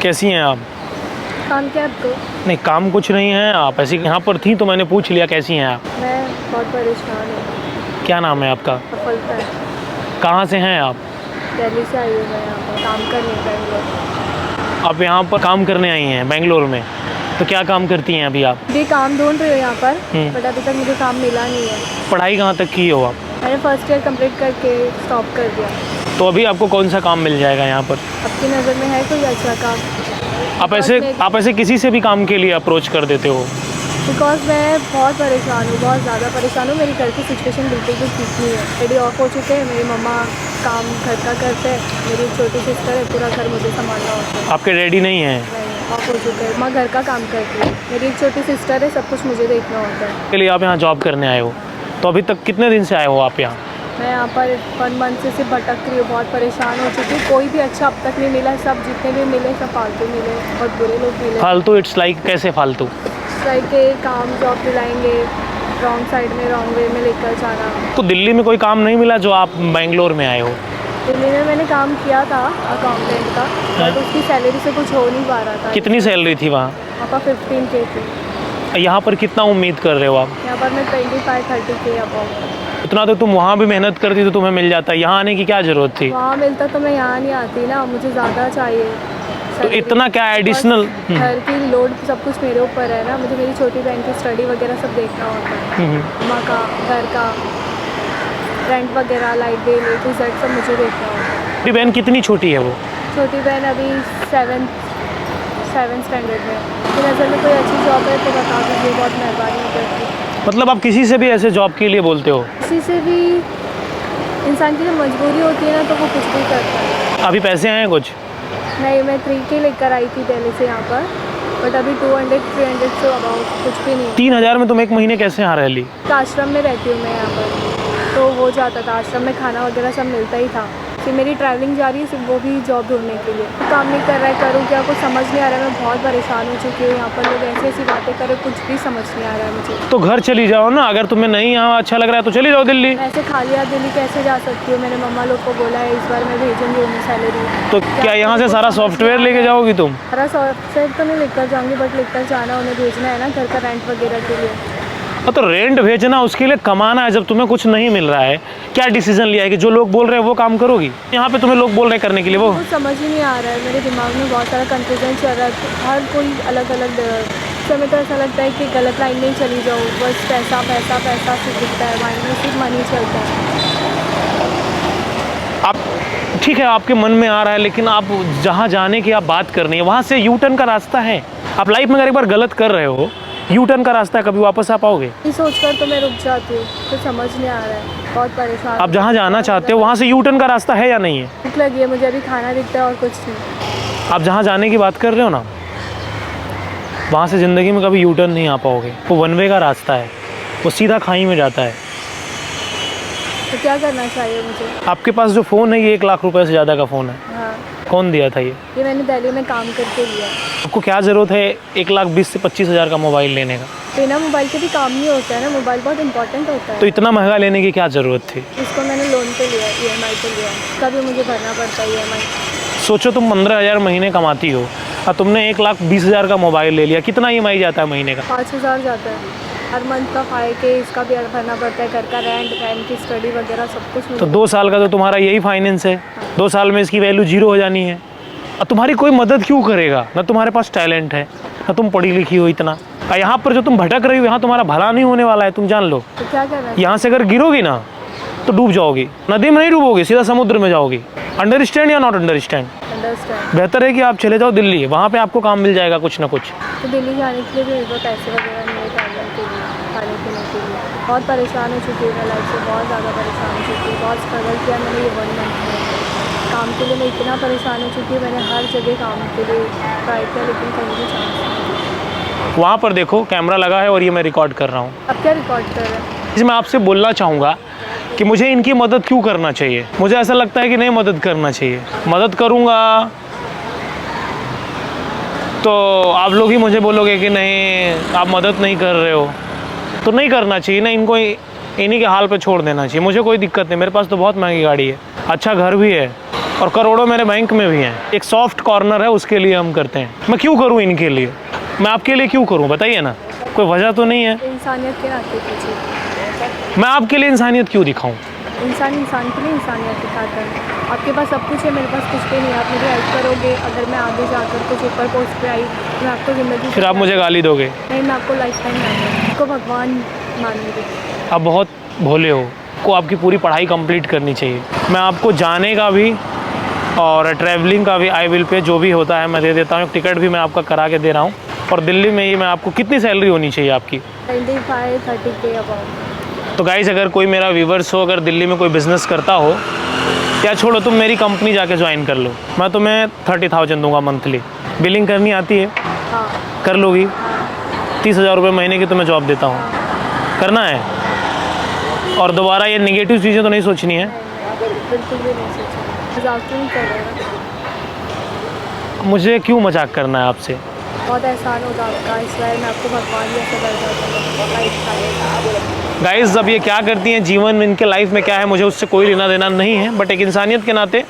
कैसी हैं आप? काम क्या आपको? नहीं, काम कुछ नहीं है, आप ऐसी यहाँ पर थी तो मैंने पूछ लिया कैसी हैं आप। मैं बहुत परेशान हूँ। क्या नाम है आपका? सफलता है। कहाँ से हैं आप? दिल्ली से आई हूँ मैं यहाँ पर काम करने बेंगलोर। आप यहाँ पर काम करने आई हैं बेंगलोर में, तो क्या काम करती हैं अभी आप? भी काम ढूंढ रही हूँ यहाँ पर, बट अभी तक मुझे काम मिला नहीं है। पढ़ाई कहाँ तक की हो आप? मैंने फर्स्ट ईयर कंप्लीट करके स्टॉप कर दिया। तो अभी आपको कौन सा काम मिल जाएगा यहाँ पर? आपकी नज़र में है कोई अच्छा काम? आप ऐसे किसी से भी काम के लिए अप्रोच कर देते हो? बिकॉज मैं बहुत परेशान हूँ, बहुत ज़्यादा परेशान हूँ। मेरी घर की सिचुएशन बिल्कुल भी ठीक नहीं है। डैडी ऑफ हो चुके हैं, मेरी मम्मा काम घर का करते हैं, मेरी एक छोटी सिस्टर है, पूरा घर मुझे संभालना होता है। आपके डैडी नहीं हैं? नहीं, ऑफ हो चुके हैं। मैं घर का काम करती हूँ, मेरी एक छोटी सिस्टर है, सब कुछ मुझे देखना होता है। के लिए आप यहाँ जॉब करने आए हो, तो अभी तक कितने दिन से आए हो आप यहाँ? मैं यहाँ पर 1 मंथ से सिर्फ भटक रही हूँ, बहुत परेशान हो चुकी हूँ। कोई भी अच्छा अब तक नहीं मिला, सब जितने भी मिले सब फालतू मिले, बहुत बुरे लोग मिले। फालतू? इट्स लाइक कैसे फालतू? लाइक के काम जॉब दिलाएंगे, रॉन्ग साइड में रॉन्ग वे में लेकर जाना। तो दिल्ली में कोई काम नहीं मिला जो आप बेंगलोर में आए हो? दिल्ली में मैंने काम किया था अकाउंटेंट का, बट उसकी सैलरी से कुछ हो नहीं पा रहा था। कितनी सैलरी थी वहाँ? वहाँ पर 15K थी। यहाँ पर कितना उम्मीद कर रहे हो आप? यहाँ पर मैं 25-30K अबाउट। उतना तो तुम वहाँ भी मेहनत करती तो तुम्हें मिल जाता, यहाँ आने की क्या ज़रूरत थी? वहाँ मिलता तो मैं यहाँ नहीं आती ना, मुझे ज़्यादा चाहिए। तो इतना क्या एडिशनल? घर की लोड सब कुछ मेरे ऊपर है ना, मुझे मेरी छोटी बहन की स्टडी वगैरह सब देखना होता है। माँ का, घर का, रेंट वगैरह, light bill, A to Z सब मुझे देखना होता है। मेरी बहन कितनी छोटी है वो? छोटी बहन अभी 7th स्टैंडर्ड में। फिर नज़र में कोई अच्छी जॉब है तो बता दीजिए, बहुत मेहरबानी करती। मतलब आप किसी से भी ऐसे जॉब के लिए बोलते हो? किसी से भी, इंसान की जब मजबूरी होती है ना तो वो कुछ भी करता है। अभी पैसे हैं कुछ? नहीं, मैं 3K लेकर आई थी दिल्ली से यहाँ पर, बट अभी 200-300 से अबाउट कुछ भी नहीं। 3000 में तुम एक महीने कैसे यहाँ रह ली? आश्रम में रहती हूँ मैं यहाँ पर, तो हो जाता था, आश्रम में खाना वगैरह सब मिलता ही था। फिर मेरी ट्रैवलिंग जा रही है सिर्फ वो भी जॉब ढूंढने के लिए। काम नहीं कर रहा है, करूँ क्या, कुछ समझ नहीं आ रहा है। मैं बहुत परेशान हो चुकी हूँ। यहाँ पर लोग ऐसी ऐसी बातें करें, कुछ भी समझ नहीं आ रहा है मुझे। तो घर चली जाओ ना, अगर तुम्हें नहीं यहाँ अच्छा लग रहा है तो चली जाओ दिल्ली। ऐसे खाली हाथ दिल्ली कैसे जा सकती हूँ? मैंने मम्मा लोग को बोला है इस बार मैं भेजूंगी उन्हें सैलरी। तो क्या यहाँ से सारा सॉफ्टवेयर लेके जाओगी तुम? सारा सॉफ्टवेयर तो नहीं लेकर जाऊँगी, बट लेकर जाना, उन्हें भेजना है ना घर का रेंट वगैरह के लिए। तो रेंट भेजना, उसके लिए कमाना है। जब तुम्हें कुछ नहीं मिल रहा है, क्या डिसीजन लिया है कि जो लोग बोल रहे हैं वो काम करोगी? यहाँ पे तुम्हें लोग बोल रहे हैं करने के लिए, वो कुछ समझ ही नहीं आ रहा है। मेरे दिमाग में बहुत सारा कंफ्यूजन चल रहा है, हर कोई अलग अलग। समय तो ऐसा लगता है कि गलत लाइन में ही चली जाऊँ, बस पैसा पैसा पैसा सिर्फ दिखता है, माइंड में सिर्फ मनी चलता है। आप ठीक है, आपके मन में आ रहा है, लेकिन आप जहाँ जाने की आप बात कर रही है वहाँ से यू टर्न का रास्ता है। आप लाइफ में अगर एक बार गलत कर रहे हो, यू टर्न का रास्ता है, कभी वापस आ पाओगे? ये सोचकर तो मैं रुक जाती हूँ, कुछ समझ नहीं आ रहा है, बहुत परेशान। आप जहाँ जाना चाहते हो वहाँ से यू टर्न का रास्ता है या नहीं है? भूख लगी है मुझे, अभी खाना दिखता है और कुछ नहीं। आप जहाँ जाने की बात कर रहे हो ना, वहाँ से ज़िंदगी में कभी यू टर्न नहीं आ पाओगे। वो वन वे का रास्ता है, वो सीधा खाई में जाता है। तो क्या करना चाहिए मुझे? आपके पास जो फ़ोन है ये 1 लाख रुपए से ज़्यादा का फ़ोन है। हाँ, कौन दिया था ये? मैंने दिल्ली में काम करके लिया। आपको क्या ज़रूरत है 1,20,000 से 25,000 का मोबाइल लेने का? बिना मोबाइल के भी काम नहीं होता है ना, मोबाइल बहुत इंपॉर्टेंट होता है। तो इतना महंगा लेने की क्या ज़रूरत थी? इसको मैंने लोन पे लिया, EMI पे लिया, कभी मुझे भरना पड़ता है EMI। सोचो तुम 15,000 महीने कमाती हो और तुमने 1,20,000 का मोबाइल ले लिया, कितना EMI जाता है महीने का? 5,000 जाता है हर मंथ का। खाए के इसका भी भरना पड़ता है, घर का रेंट की स्टडी वगैरह सब कुछ। तो 2 साल का तो तुम्हारा यही फाइनेंस है, 2 साल में इसकी वैल्यू 0 हो जानी है। और तुम्हारी कोई मदद क्यों करेगा? ना तुम्हारे पास टैलेंट है, ना तुम पढ़ी लिखी हो इतना। और यहाँ पर जो तुम भटक रही हो, यहाँ तुम्हारा भला नहीं होने वाला है, तुम जान लो। तो क्या करना है? यहाँ से अगर गिरोगी ना तो डूब जाओगी। नदी में नहीं डूबोगी, सीधा समुद्र में जाओगी। अंडरस्टैंड या नॉट अंडरस्टैंड? अंडरस्टैंड। बेहतर है कि आप चले जाओ दिल्ली, वहाँ पे आपको काम मिल जाएगा कुछ ना कुछ। तो दिल्ली जाने के लिए भी मेरे पास पैसे वगैरह नहीं है, ट्रैवलिंग के लिए, खाने पीने के लिए। बहुत परेशान हो चुकी हूँ मैं लाइफ से, बहुत ज़्यादा परेशान हो चुकी हूँ। बहुत स्ट्रगल किया मैंने ये 1 मंथ में। काम के लिए मैं इतना परेशान हो चुकी हूँ, मैंने हर जगह काम के लिए ट्राई किया, लेकिन कहीं भी चांस नहीं। वहाँ पर देखो कैमरा लगा है और ये मैं रिकॉर्ड कर रहा हूँ। अब क्या रिकॉर्ड कर रहे हैं? मैं आपसे बोलना चाहूँगा कि मुझे इनकी मदद क्यों करना चाहिए। मुझे ऐसा लगता है कि नहीं मदद करना चाहिए। मदद करूँगा तो आप लोग ही मुझे बोलोगे कि नहीं आप मदद नहीं कर रहे हो, तो नहीं करना चाहिए ना। इनको इन्हीं के हाल पे छोड़ देना चाहिए। मुझे कोई दिक्कत नहीं, मेरे पास तो बहुत महंगी गाड़ी है, अच्छा घर भी है, और करोड़ों मेरे बैंक में भी हैं। एक सॉफ्ट कॉर्नर है, उसके लिए हम करते हैं। मैं क्यों करूँ इनके लिए, मैं आपके लिए क्यों करूँ बताइए ना, कोई वजह तो नहीं है। इंसानियत के नाते पूछिए, मैं आपके लिए इंसानियत क्यों दिखाऊं? इंसान इंसान के लिए इंसानियत दिखाता है। आपके पास सब कुछ है, मेरे पास कुछ भी नहीं है। आप मेरी हेल्प करोगे, अगर मैं आगे जाकर कुछ ऊपर पोस्ट पे आई, मैं आपको ज़िंदगी फिर आप मुझे गाली दोगे? नहीं, मैं आपको लाइफ टाइम मानूंगी, आपको भगवान मानूंगी। आप बहुत भोले हो, को आपकी पूरी पढ़ाई कंप्लीट करनी चाहिए। मैं आपको जाने का भी और ट्रैवलिंग का भी आई विल पे, जो भी होता है मैं दे देता हूँ। टिकट भी मैं आपका करा के दे रहा हूँ। और दिल्ली में ही मैं आपको, कितनी सैलरी होनी चाहिए आपकी? 25-30K about. तो गाइस, अगर कोई मेरा व्यूवर्स हो, अगर दिल्ली में कोई बिज़नेस करता हो, या छोड़ो, तुम मेरी कंपनी जाके ज्वाइन कर लो। मैं तुम्हें 30,000 दूंगा मंथली। बिलिंग करनी आती है? हाँ कर लोगी? हाँ 30,000 रुपये महीने की तुम्हें जॉब देता हूँ, करना है? और दोबारा ये नेगेटिव चीज़ें तो नहीं सोचनी है। बिल्कुल भी नहीं सोचा, मजाक तो नहीं कर रहे हो। मुझे क्यों मजाक करना है आपसे? बहुत एहसान होगा आपका, इसलिए मैं आपको भगवान जैसे दर्जा। गाइस, अब ये क्या करती हैं जीवन में, इनके लाइफ में क्या है, मुझे उससे कोई लेना देना नहीं है। बट एक इंसानियत के नाते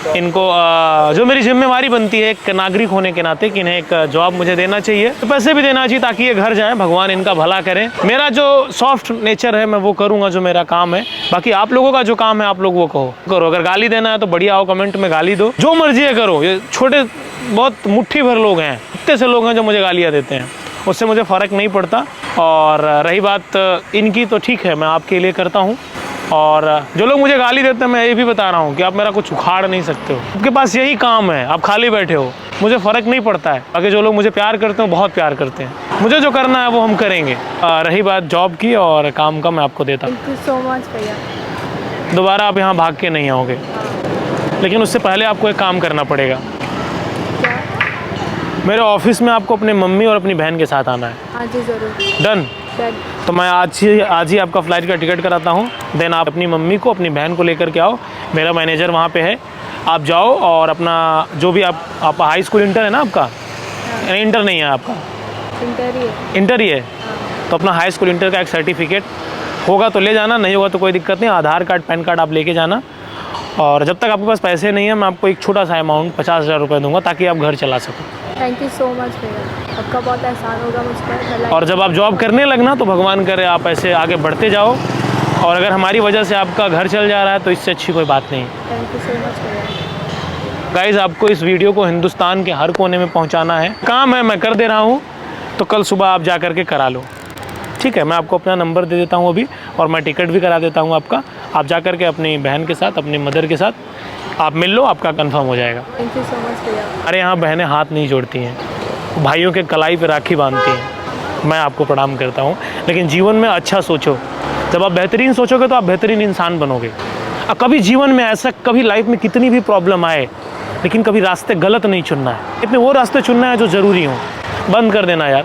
इनको जो मेरी जिम्मेवारी बनती है एक नागरिक होने के नाते, कि इन्हें एक जॉब मुझे देना चाहिए, तो पैसे भी देना चाहिए ताकि ये घर जाएं, भगवान इनका भला करें। मेरा जो सॉफ्ट नेचर है मैं वो करूँगा, जो मेरा काम है। बाकी आप लोगों का जो काम है आप लोग वो करो। अगर गाली देना है तो बढ़िया आओ, कमेंट में गाली दो, जो मर्जी है करो। ये छोटे बहुत मुट्ठी भर लोग हैं, इतने से लोग हैं जो मुझे गालियाँ देते हैं, उससे मुझे फ़र्क नहीं पड़ता। और रही बात इनकी, तो ठीक है, मैं आपके लिए करता हूँ। और जो लोग मुझे गाली देते हैं, मैं ये भी बता रहा हूँ कि आप मेरा कुछ उखाड़ नहीं सकते हो। आपके पास यही काम है, आप खाली बैठे हो, मुझे फ़र्क नहीं पड़ता है। बाकी जो लोग मुझे प्यार करते हैं, बहुत प्यार करते हैं। मुझे जो करना है वो हम करेंगे। रही बात जॉब की और काम का, मैं आपको देता हूँ। थैंक यू सो मच भैया। दोबारा आप यहाँ भाग के नहीं आओगे, लेकिन उससे पहले आपको एक काम करना पड़ेगा। क्या? मेरे ऑफिस में आपको अपने मम्मी और अपनी बहन के साथ आना है। हाँ जी ज़रूर। डन? तो मैं आज ही आपका फ़्लाइट का टिकट कराता हूँ। देन आप अपनी मम्मी को, अपनी बहन को लेकर के आओ। मेरा मैनेजर वहाँ पे है, आप जाओ और अपना जो भी आप हाई स्कूल इंटर है ना आपका? इंटर नहीं है आपका? इंटर ही है। तो अपना हाई स्कूल इंटर का एक सर्टिफिकेट होगा तो ले जाना, नहीं होगा तो कोई दिक्कत नहीं। आधार कार्ड, पैन कार्ड आप लेके जाना। और जब तक आपके पास पैसे नहीं है, मैं आपको एक छोटा सा अमाउंट 50,000 रुपये दूंगा ताकि आप घर चला सको। थैंक यू सो मच भैया, आपका बहुत एहसान होगा मुझ पर। और जब आप जॉब करने लगना तो भगवान करे आप ऐसे आगे बढ़ते जाओ। और अगर हमारी वजह से आपका घर चल जा रहा है तो इससे अच्छी कोई बात नहीं। थैंक यू सो मच भैया। गाइस, आपको इस वीडियो को हिंदुस्तान के हर कोने में पहुंचाना है। काम है, मैं कर दे रहा हूं, तो कल सुबह आप जा कर के करा लो। ठीक है, मैं आपको अपना नंबर दे देता हूं अभी, और मैं टिकट भी करा देता हूं आपका। आप जा कर के अपनी बहन के साथ, अपनी मदर के साथ आप मिल लो, आपका कंफर्म हो जाएगा। थैंक यू सो मच भैया। अरे यहाँ बहनें हाथ नहीं जोड़ती हैं, भाइयों के कलाई पे राखी बांधती हैं। मैं आपको प्रणाम करता हूँ, लेकिन जीवन में अच्छा सोचो। जब आप बेहतरीन सोचोगे तो आप बेहतरीन इंसान बनोगे। कभी जीवन में ऐसा, कभी लाइफ में कितनी भी प्रॉब्लम आए, लेकिन कभी रास्ते गलत नहीं चुनना है। इतने वो रास्ते चुनना है जो ज़रूरी हो। बंद कर देना यार।